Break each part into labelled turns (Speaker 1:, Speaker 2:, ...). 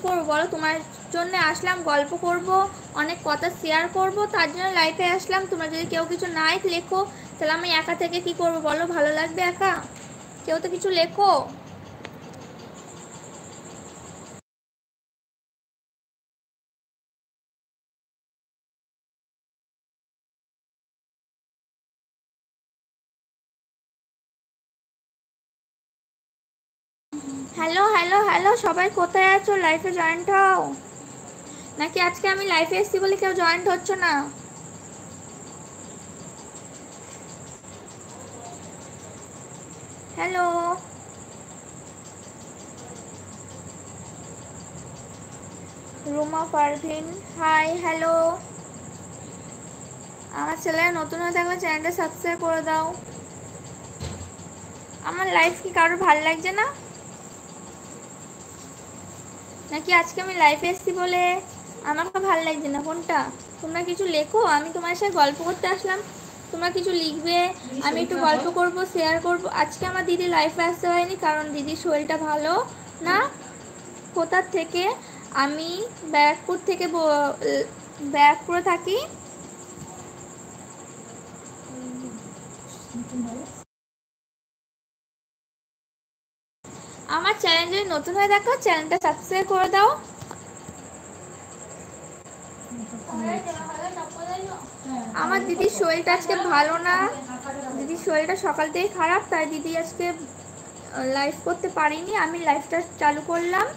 Speaker 1: করবো বলো? তোমার জন্য আসলাম, গল্প করব, অনেক কথা শেয়ার করব, তার জন্য লাইফে আসলাম। তোমরা যদি কেউ কিছু নাই লেখো তাহলে আমি একা থেকে কি করব বলো? ভালো লাগবে একা? কেউ তো কিছু লেখো। হ্যালো হ্যালো হ্যালো, সবাই কোথায় আছো? লাইফে জয়েন্ট হও। নাকি আজকে আমি লাইফে এসেছি বলে কেউ জয়েন্ট হচ্ছে না? Hello Ruma Parvin, hi hello. আমার চ্যানেলে নতুন হয়ে থাকলে চ্যানেলটা সাবস্ক্রাইব করে দাও। আমার লাইফ কি কারোর ভালো লাগছে না? নাকি আজকে আমি লাইফে এসেছি বলে আমাকে ভালো লাগছে না? কোনটা? তোমরা কিছু লেখো, আমি তোমার সাথে গল্প করতে আসলাম, তোমরা কিছু লিখবে, আমি একটু গল্প করব, শেয়ার করব। আজকে আমার দিদি লাইফে আসতে হয়নি কারণ দিদির শরীরটা ভালো না। কোথার থেকে? আমি ব্যারাকপুর থেকে, ব্যারাকপুরে থাকি। আমার চ্যানেল যদি নতুন হয়ে থাকো চ্যানেলটা সাবস্ক্রাইব করে দাও। আমার দিদির শরীরটা আজকে ভালো না, দিদির শরীরটা সকাল থেকে খারাপ, তাই দিদি আজকে লাইভ করতে পারিনি, আমি লাইভটা চালু করলাম।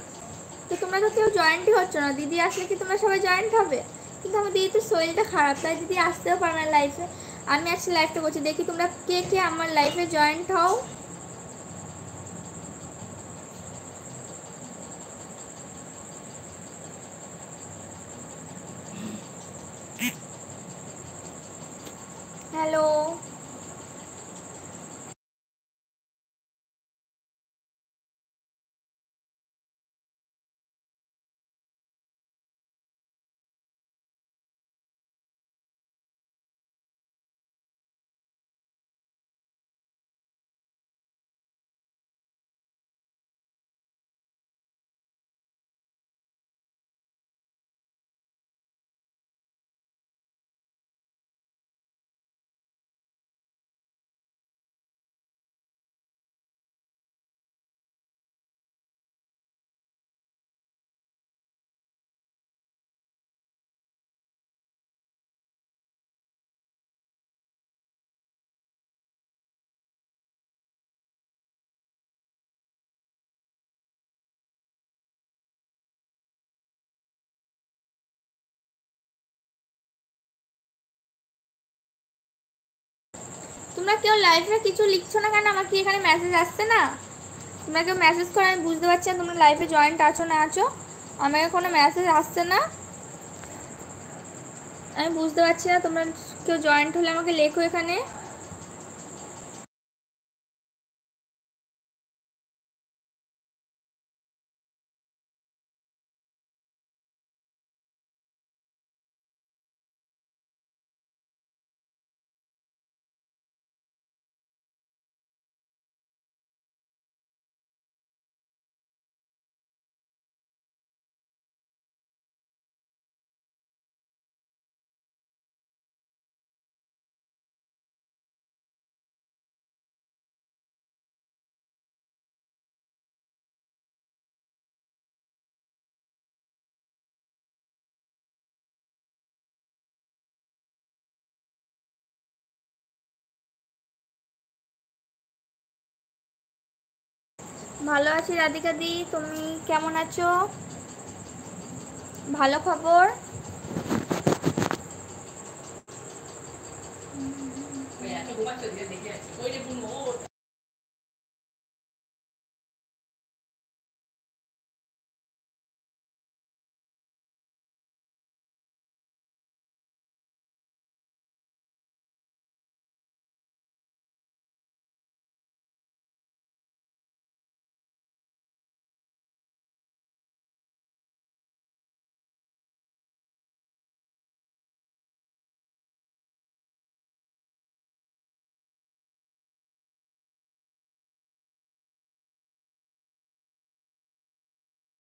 Speaker 1: তো তোমরা তো কেউ জয়েন্টই হচ্ছ না, দিদি আসলে কি তোমরা সবাই জয়েন্ট হবে? কিন্তু আমার দিদি তো শরীরটা খারাপ, তাই দিদি আসতেও পারে না লাইফে। আমি আজকে লাইভটা করছি, দেখি তোমরা কে কে আমার লাইফে জয়েন্ট হও। হ্যালো তোমরা কেউ লাইভে কিছু লিখছো না কেন? আমার কি এখানে মেসেজ আসছে না? তোমরা কেউ মেসেজ করে, আমি বুঝতে পারছি না তোমরা লাইভে জয়েন্ট আছো না আছো। আমাকে কোনো মেসেজ আসছে না, আমি বুঝতে পারছি না। তোমরা কেউ জয়েন্ট হলে আমাকে লেখো এখানে। ভালো আছি রাধিকা দি, তুমি কেমন আছো? ভালো খবর।